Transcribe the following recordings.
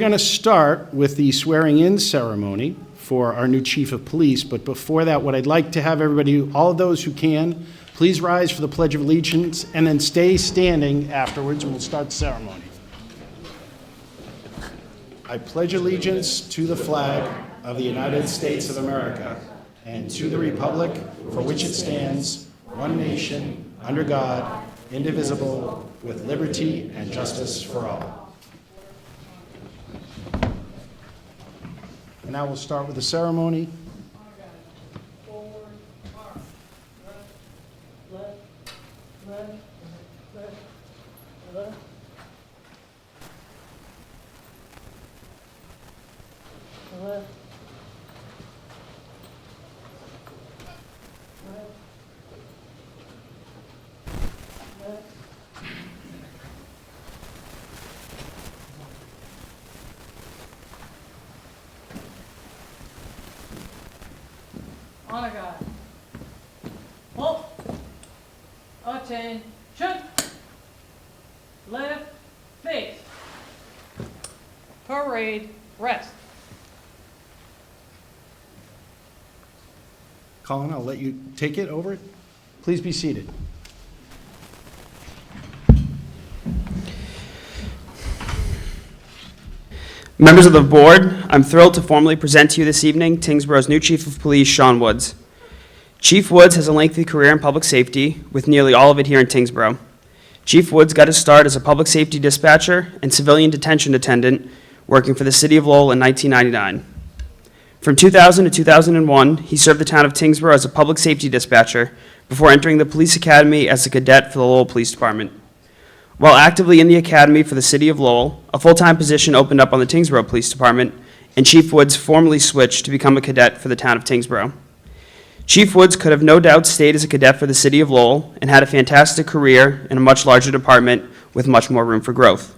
going to start with the swearing-in ceremony for our new chief of police, but before that, what I'd like to have everybody, all of those who can, please rise for the Pledge of Allegiance and then stay standing afterwards, and we'll start the ceremony. I pledge allegiance to the flag of the United States of America and to the republic for which it stands, one nation, under God, indivisible, with liberty and justice for all. And now we'll start with the ceremony. Forward, left, left, left, left. Left. Honor God. Halt. Attention. Left face. Parade. Rest. Colin, I'll let you take it over. Please be seated. Members of the board, I'm thrilled to formally present to you this evening Tyngsborough's new Chief of Police, Shaun Woods. Chief Woods has a lengthy career in public safety, with nearly all of it here in Tyngsborough. Chief Woods got his start as a public safety dispatcher and civilian detention attendant working for the City of Lowell in 1999. From 2000 to 2001, he served the town of Tyngsborough as a public safety dispatcher before entering the police academy as a cadet for the Lowell Police Department. While actively in the academy for the City of Lowell, a full-time position opened up on the Tyngsborough Police Department, and Chief Woods formally switched to become a cadet for the town of Tyngsborough. Chief Woods could have no doubt stayed as a cadet for the City of Lowell and had a fantastic career in a much larger department with much more room for growth.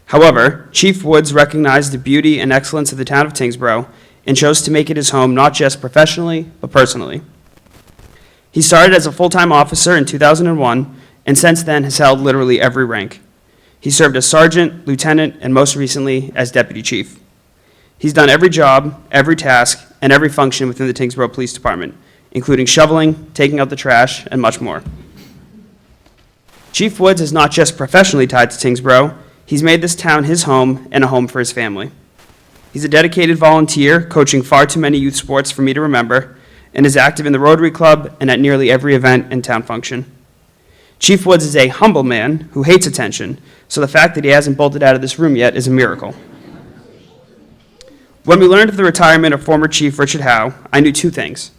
However, Chief Woods recognized the beauty and excellence of the town of Tyngsborough and chose to make it his home not just professionally, but personally. He started as a full-time officer in 2001, and since then has held literally every rank. He served as sergeant, lieutenant, and most recently as deputy chief. He's done every job, every task, and every function within the Tyngsborough Police Department, including shoveling, taking out the trash, and much more. Chief Woods is not just professionally tied to Tyngsborough, he's made this town his home and a home for his family. He's a dedicated volunteer, coaching far too many youth sports for me to remember, and is active in the Rotary Club and at nearly every event and town function. Chief Woods is a humble man who hates attention, so the fact that he hasn't bolted out of this room yet is a miracle. When we learned of the retirement of former Chief Richard Howe, I knew two things.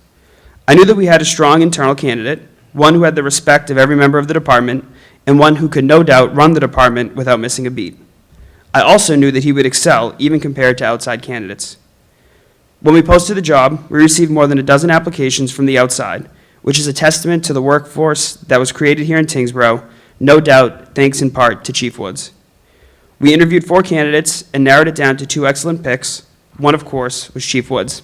I knew that we had a strong internal candidate, one who had the respect of every member of the department, and one who could no doubt run the department without missing a beat. I also knew that he would excel, even compared to outside candidates. When we posted the job, we received more than a dozen applications from the outside, which is a testament to the workforce that was created here in Tyngsborough, no doubt thanks in part to Chief Woods. We interviewed 4 candidates and narrowed it down to 2 excellent picks. One, of course, was Chief Woods.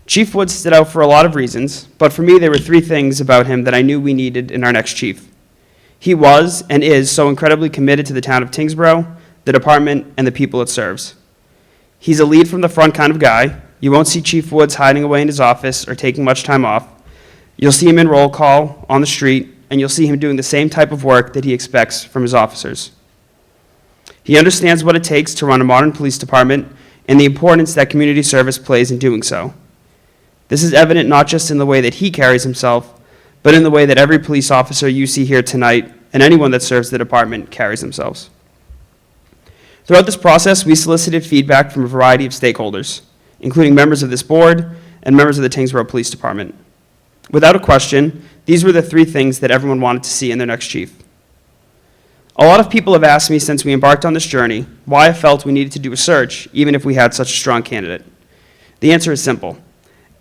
Chief Woods stood out for a lot of reasons, but for me there were 3 things about him that I knew we needed in our next chief. He was and is so incredibly committed to the town of Tyngsborough, the department, and the people it serves. He's a lead from the front kind of guy. You won't see Chief Woods hiding away in his office or taking much time off. You'll see him in roll call, on the street, and you'll see him doing the same type of work that he expects from his officers. He understands what it takes to run a modern police department and the importance that community service plays in doing so. This is evident not just in the way that he carries himself, but in the way that every police officer you see here tonight and anyone that serves the department carries themselves. Throughout this process, we solicited feedback from a variety of stakeholders, including members of this board and members of the Tyngsborough Police Department. Without a question, these were the 3 things that everyone wanted to see in their next chief. A lot of people have asked me since we embarked on this journey why I felt we needed to do a search, even if we had such a strong candidate. The answer is simple.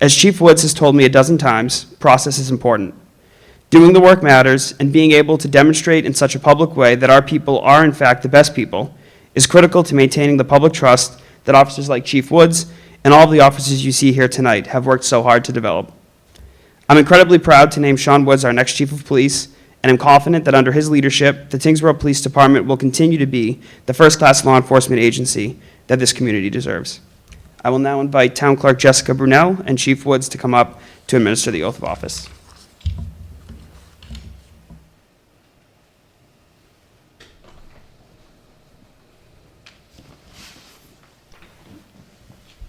As Chief Woods has told me a dozen times, process is important. Doing the work matters, and being able to demonstrate in such a public way that our people are in fact the best people is critical to maintaining the public trust that officers like Chief Woods and all of the officers you see here tonight have worked so hard to develop. I'm incredibly proud to name Shaun Woods our next Chief of Police, and I'm confident that under his leadership, the Tyngsborough Police Department will continue to be the first-class law enforcement agency that this community deserves. I will now invite Town Clerk Jessica Brunel and Chief Woods to come up to administer the oath of office.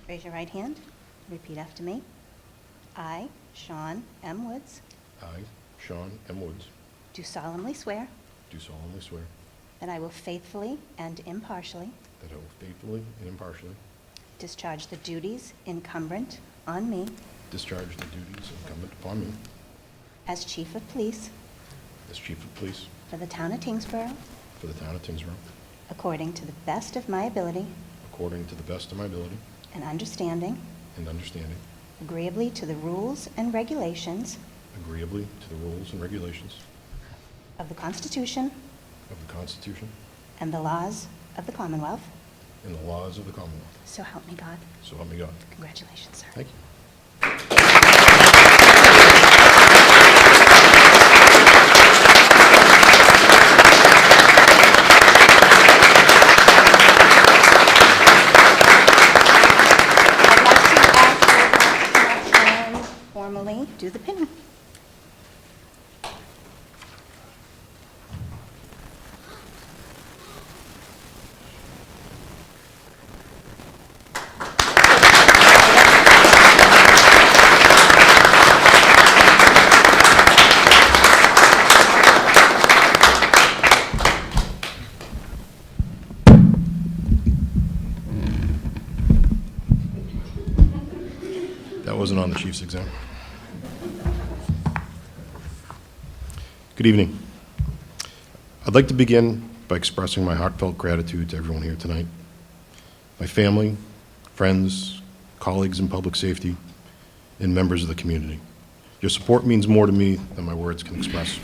Raise your right hand. Repeat after me. I, Shaun M. Woods, I, Shaun M. Woods, do solemnly swear do solemnly swear that I will faithfully and impartially that I will faithfully and impartially discharge the duties incumbent on me discharge the duties incumbent upon me as Chief of Police as Chief of Police for the Town of Tyngsborough, for the Town of Tyngsborough, according to the best of my ability according to the best of my ability and understanding, and understanding, agreeably to the rules and regulations agreeably to the rules and regulations of the Constitution of the Constitution and the laws of the Commonwealth. and the laws of the Commonwealth. So help me God. So help me God. Congratulations, sir. Thank you. I'd like to ask you to formally do the pinning. That wasn't on the Chief's exam. Good evening. I'd like to begin by expressing my heartfelt gratitude to everyone here tonight. My family, friends, colleagues in public safety, and members of the community. Your support means more to me than my words can express.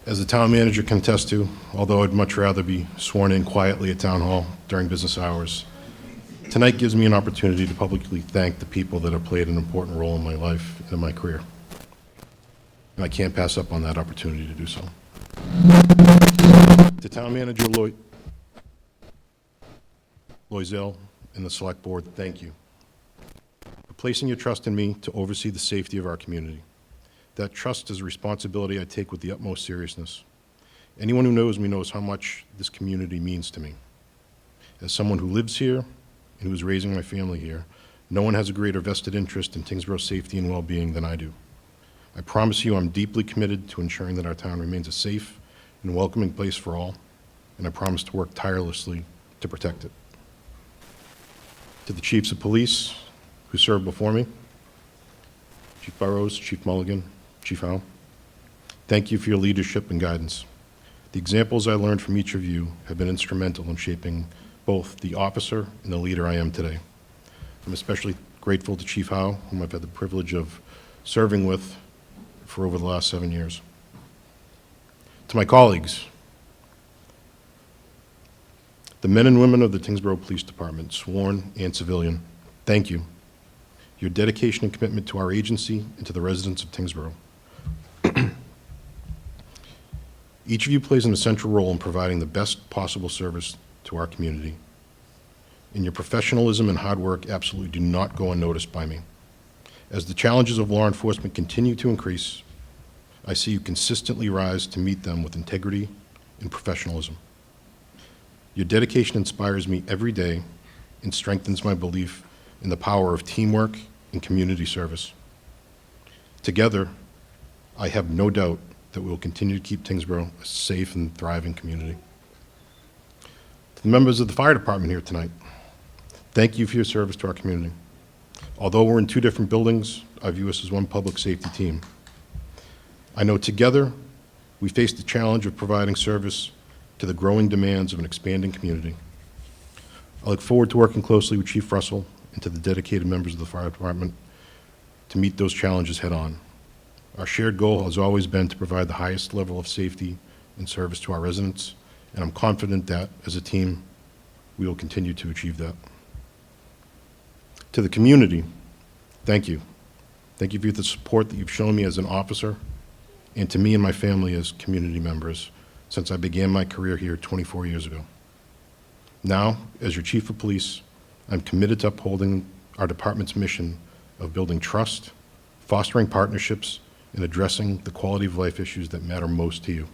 As the town manager can attest to, although I'd much rather be sworn in quietly at Town Hall during business hours, tonight gives me an opportunity to publicly thank the people that have played an important role in my life and in my career. And I can't pass up on that opportunity to do so. To Town Manager Loisel and the Select Board, thank you for placing your trust in me to oversee the safety of our community. That trust is a responsibility I take with the utmost seriousness. Anyone who knows me knows how much this community means to me. As someone who lives here and who is raising my family here, no one has a greater vested interest in Tyngsborough's safety and well-being than I do. I promise you I'm deeply committed to ensuring that our town remains a safe and welcoming place for all, and I promise to work tirelessly to protect it. To the chiefs of police who served before me, Chief Burrows, Chief Mulligan, Chief Howe, thank you for your leadership and guidance. The examples I learned from each of you have been instrumental in shaping both the officer and the leader I am today. I'm especially grateful to Chief Howe, whom I've had the privilege of serving with for over the last 7 years. To my colleagues, the men and women of the Tyngsborough Police Department, sworn and civilian, thank you. Your dedication and commitment to our agency and to the residents of Tyngsborough. Each of you plays an essential role in providing the best possible service to our community. And your professionalism and hard work absolutely do not go unnoticed by me. As the challenges of law enforcement continue to increase, I see you consistently rise to meet them with integrity and professionalism. Your dedication inspires me every day and strengthens my belief in the power of teamwork and community service. Together, I have no doubt that we will continue to keep Tyngsborough a safe and thriving community. To the members of the fire department here tonight, thank you for your service to our community. Although we're in two different buildings, I view us as one public safety team. I know together we face the challenge of providing service to the growing demands of an expanding community. I look forward to working closely with Chief Russell and to the dedicated members of the fire department to meet those challenges head on. Our shared goal has always been to provide the highest level of safety and service to our residents, and I'm confident that, as a team, we will continue to achieve that. To the community, thank you. Thank you for the support that you've shown me as an officer and to me and my family as community members since I began my career here 24 years ago. Now, as your Chief of Police, I'm committed to upholding our department's mission of building trust, fostering partnerships, and addressing the quality of life issues that matter most to you.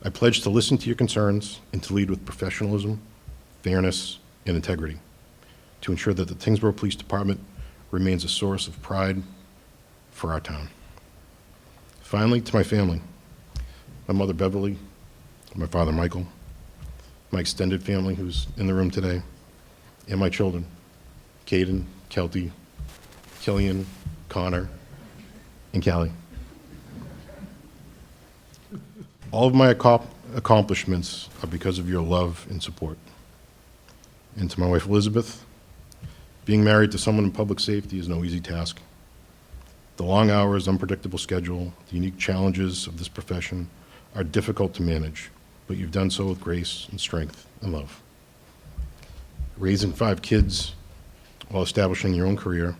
I pledge to listen to your concerns and to lead with professionalism, fairness, and integrity to ensure that the Tyngsborough Police Department remains a source of pride for our town. Finally, to my family, my mother Beverly, my father Michael, my extended family who's in the room today, and my children, Caden, Kelty, Killian, Connor, and Callie. All of my accomplishments are because of your love and support. And to my wife Elizabeth, being married to someone in public safety is no easy task. The long hours, unpredictable schedule, the unique challenges of this profession are difficult to manage, but you've done so with grace and strength and love. Raising 5 kids while establishing your own career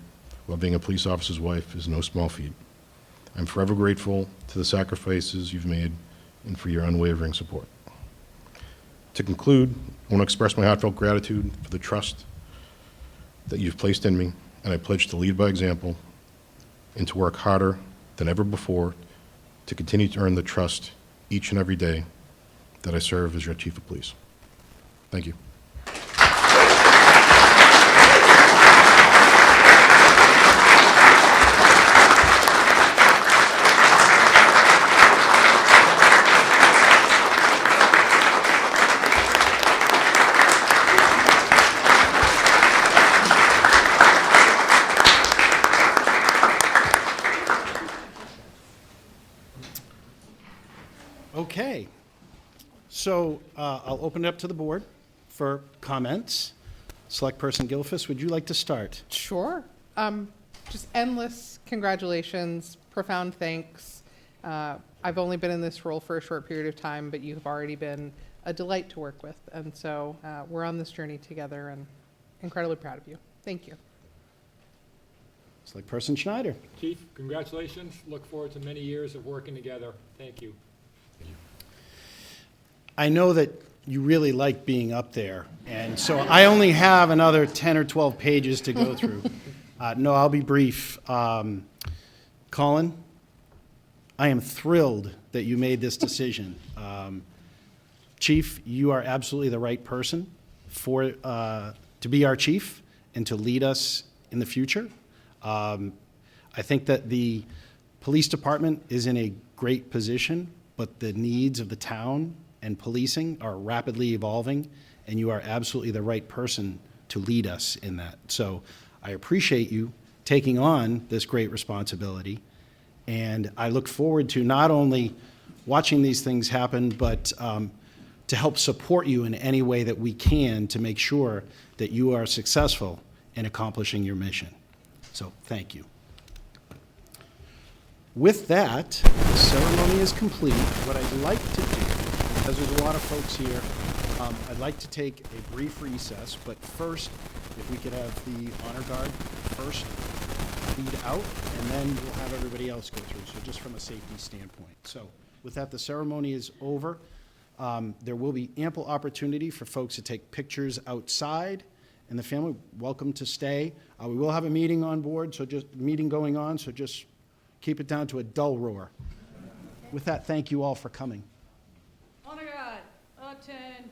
while being a police officer's wife is no small feat. I'm forever grateful to the sacrifices you've made and for your unwavering support. To conclude, I want to express my heartfelt gratitude for the trust that you've placed in me, and I pledge to lead by example and to work harder than ever before to continue to earn the trust each and every day that I serve as your Chief of Police. Thank you. Okay, so I'll open it up to the board for comments. Select Person Gilfus, would you like to start? Sure. Just endless congratulations, profound thanks. I've only been in this role for a short period of time, but you have already been a delight to work with. And so we're on this journey together and incredibly proud of you. Thank you. Select Person Schneider. Chief, congratulations. Look forward to many years of working together. Thank you. I know that you really like being up there, and so I only have another 10 or 12 pages to go through. No, I'll be brief. Colin, I am thrilled that you made this decision. Chief, you are absolutely the right person to be our chief and to lead us in the future. I think that the police department is in a great position, but the needs of the town and policing are rapidly evolving, and you are absolutely the right person to lead us in that. So I appreciate you taking on this great responsibility, and I look forward to not only watching these things happen, but to help support you in any way that we can to make sure that you are successful in accomplishing your mission. So thank you. With that, the ceremony is complete. What I'd like to do, because there's a lot of folks here, I'd like to take a brief recess, but first, if we could have the honor guard first lead out, and then we'll have everybody else go through, so just from a safety standpoint. So with that, the ceremony is over. There will be ample opportunity for folks to take pictures outside, and the family, welcome to stay. We will have a meeting on board, so just meeting going on, so just keep it down to a dull roar. With that, thank you all for coming. Honor guard, attend.